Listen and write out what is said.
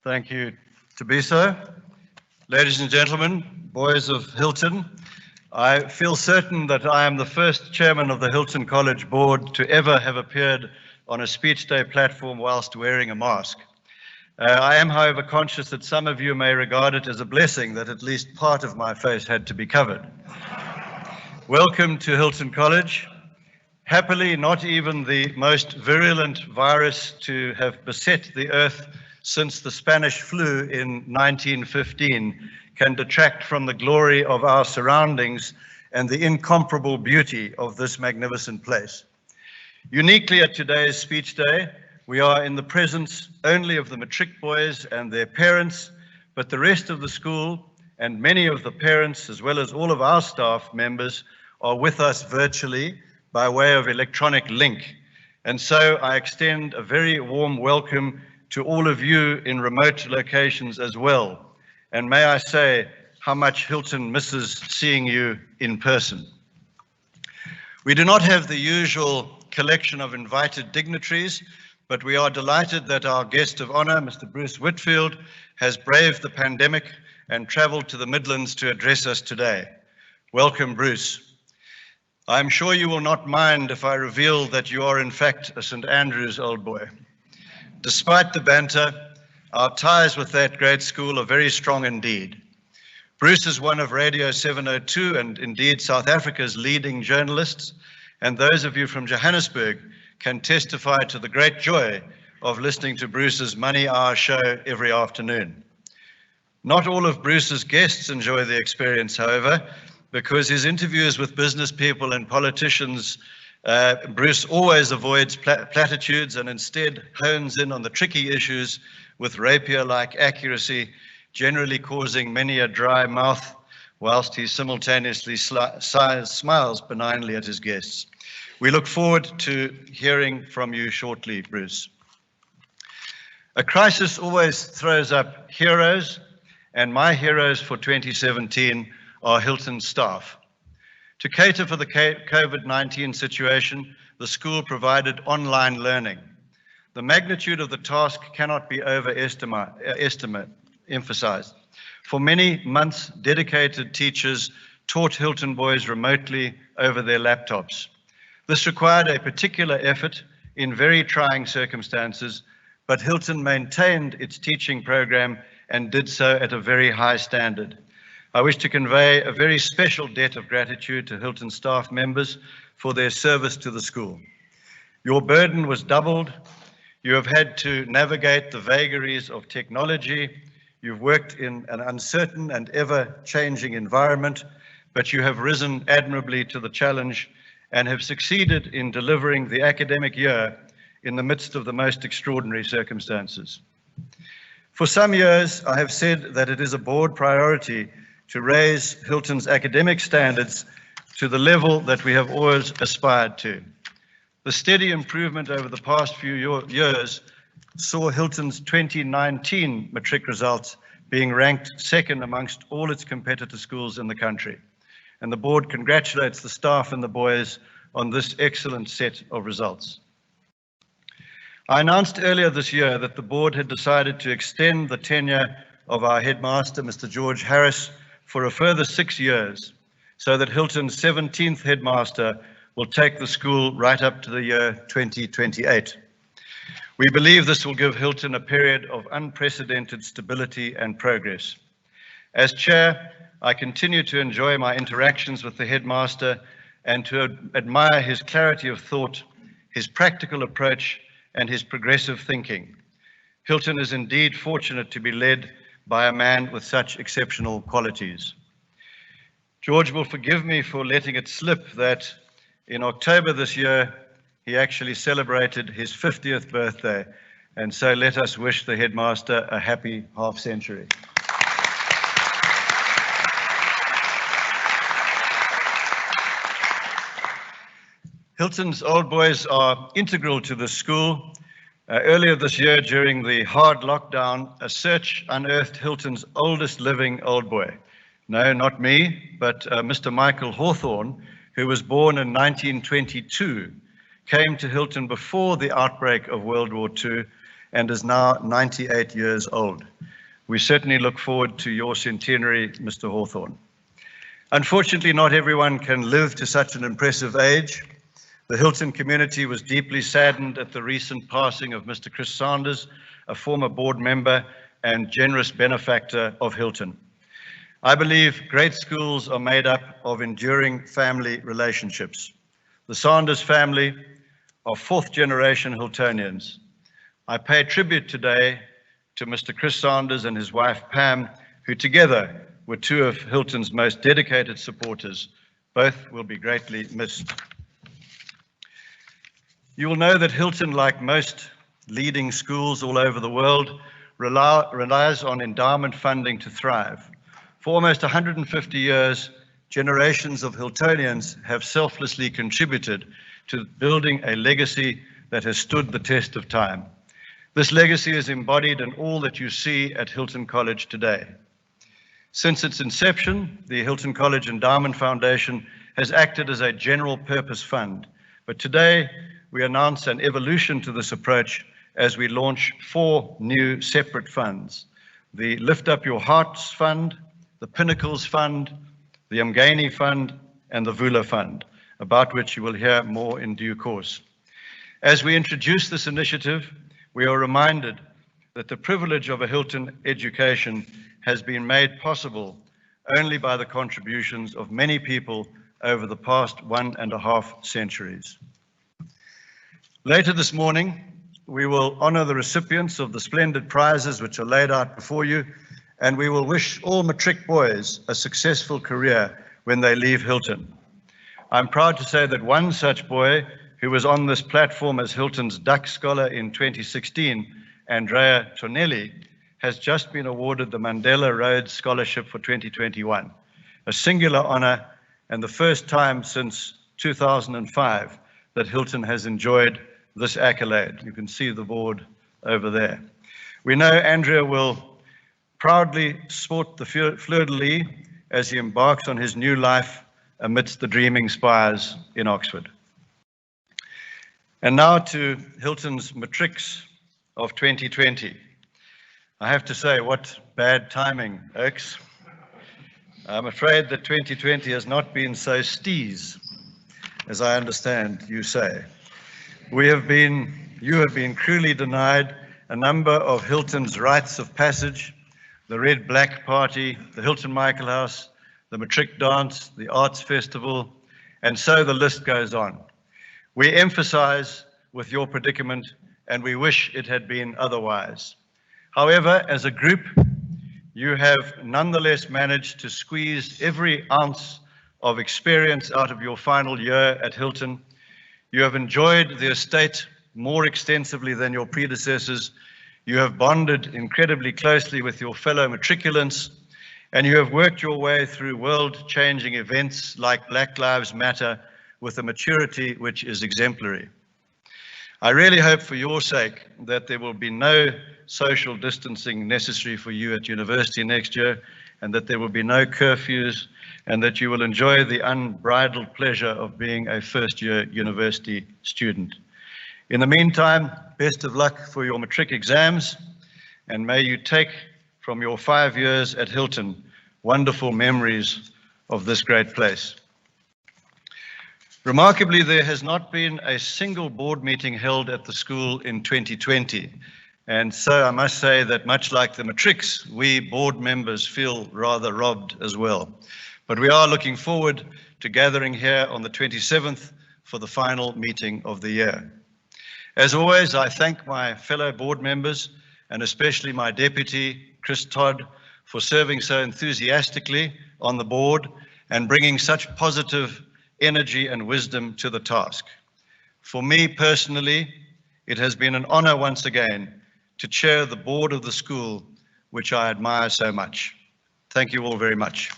Thank you, Tabiso. Ladies and gentlemen, boys of Hilton, I feel certain that I am the first chairman of the Hilton College Board to ever have appeared on a speech day platform whilst wearing a mask. I am, however, conscious that some of you may regard it as a blessing that at least part of my face had to be covered. Welcome to Hilton College. Happily, not even the most virulent virus to have beset the earth since the Spanish flu in 1915 can detract from the glory of our surroundings and the incomparable beauty of this magnificent place. Uniquely at today's speech day, we are in the presence only of the matric boys and their parents, but the rest of the school and many of the parents, as well as all of our staff members, are with us virtually by way of electronic link. And so I extend a very warm welcome to all of you in remote locations as well. And may I say how much Hilton misses seeing you in person. We do not have the usual collection of invited dignitaries, but we are delighted that our guest of honor, Mr. Bruce Whitfield, has braved the pandemic and traveled to the Midlands to address us today. Welcome, Bruce. I'm sure you will not mind if I reveal that you are in fact a St. Andrews old boy. Despite the banter, our ties with that great school are very strong indeed. Bruce is one of Radio 702 and indeed South Africa's leading journalists, and those of you from Johannesburg can testify to the great joy of listening to Bruce's Money Hour show every afternoon. Not all of Bruce's guests enjoy the experience, however, because his interviews with business people and politicians, Bruce always avoids platitudes and instead hones in on the tricky issues with rapier-like accuracy, generally causing many a dry mouth whilst he simultaneously smiles benignly at his guests. We look forward to hearing from you shortly, Bruce. A crisis always throws up heroes, and my heroes for 2017 are Hilton staff. To cater for the COVID-19 situation, the school provided online learning. The magnitude of the task cannot be emphasized. For many months, dedicated teachers taught Hilton boys remotely over their laptops. This required a particular effort in very trying circumstances, but Hilton maintained its teaching program and did so at a very high standard. I wish to convey a very special debt of gratitude to Hilton staff members for their service to the school. Your burden was doubled. You have had to navigate the vagaries of technology. You've worked in an uncertain and ever-changing environment, but you have risen admirably to the challenge and have succeeded in delivering the academic year in the midst of the most extraordinary circumstances. For some years, I have said that it is a board priority to raise Hilton's academic standards to the level that we have always aspired to. The steady improvement over the past few years saw Hilton's 2019 matric results being ranked second amongst all its competitor schools in the country. And the board congratulates the staff and the boys on this excellent set of results. I announced earlier this year that the board had decided to extend the tenure of our headmaster, Mr. George Harris, for a further 6 years, so that Hilton's 17th headmaster will take the school right up to the year 2028. We believe this will give Hilton a period of unprecedented stability and progress. As chair, I continue to enjoy my interactions with the headmaster and to admire his clarity of thought, his practical approach, and his progressive thinking. Hilton is indeed fortunate to be led by a man with such exceptional qualities. George will forgive me for letting it slip that in October this year, he actually celebrated his 50th birthday, and so let us wish the headmaster a happy half-century. Hilton's old boys are integral to the school. Earlier this year, during the hard lockdown, a search unearthed Hilton's oldest living old boy. No, not me, but Mr. Michael Hawthorne, who was born in 1922, came to Hilton before the outbreak of World War II and is now 98 years old. We certainly look forward to your centenary, Mr. Hawthorne. Unfortunately, not everyone can live to such an impressive age. The Hilton community was deeply saddened at the recent passing of Mr. Chris Sanders, a former board member and generous benefactor of Hilton. I believe great schools are made up of enduring family relationships. The Sanders family are fourth-generation Hiltonians. I pay tribute today to Mr. Chris Sanders and his wife Pam, who together were two of Hilton's most dedicated supporters. Both will be greatly missed. You will know that Hilton, like most leading schools all over the world, relies on endowment funding to thrive. For almost 150 years, generations of Hiltonians have selflessly contributed to building a legacy that has stood the test of time. This legacy is embodied in all that you see at Hilton College today. Since its inception, the Hilton College Endowment Foundation has acted as a general purpose fund, but today we announce an evolution to this approach as we launch 4 new separate funds: the Lift Up Your Hearts Fund, the Pinnacles Fund, the Umgeni Fund, and the Vula Fund, about which you will hear more in due course. As we introduce this initiative, we are reminded that the privilege of a Hilton education has been made possible only by the contributions of many people over the past 1.5 centuries. Later this morning, we will honor the recipients of the splendid prizes which are laid out before you, and we will wish all matric boys a successful career when they leave Hilton. I'm proud to say that one such boy who was on this platform as Hilton's Duck Scholar in 2016, Andrea Tonelli, has just been awarded the Mandela Rhodes Scholarship for 2021, a singular honor and the first time since 2005 that Hilton has enjoyed this accolade. You can see the board over there. We know Andrea will proudly sport the fleur-de-lis as he embarks on his new life amidst the dreaming spires in Oxford. And now to Hilton's matrics of 2020. I have to say, what bad timing, Oaks. I'm afraid that 2020 has not been so steez, as I understand you say. You have been cruelly denied a number of Hilton's rites of passage: the Red Black Party, the Hilton Michael House, the Matric Dance, the Arts Festival, and so the list goes on. We emphasize with your predicament, and we wish it had been otherwise. However, as a group, you have nonetheless managed to squeeze every ounce of experience out of your final year at Hilton. You have enjoyed the estate more extensively than your predecessors. You have bonded incredibly closely with your fellow matriculants, and you have worked your way through world-changing events like Black Lives Matter with a maturity which is exemplary. I really hope for your sake that there will be no social distancing necessary for you at university next year, and that there will be no curfews, and that you will enjoy the unbridled pleasure of being a first-year university student. In the meantime, best of luck for your matric exams, and may you take from your 5 years at Hilton wonderful memories of this great place. Remarkably, there has not been a single board meeting held at the school in 2020. And so I must say that much like the matrics, we board members feel rather robbed as well. But we are looking forward to gathering here on the 27th for the final meeting of the year. As always, I thank my fellow board members, and especially my deputy, Chris Todd, for serving so enthusiastically on the board and bringing such positive energy and wisdom to the task. For me personally, it has been an honor once again to chair the board of the school, which I admire so much. Thank you all very much.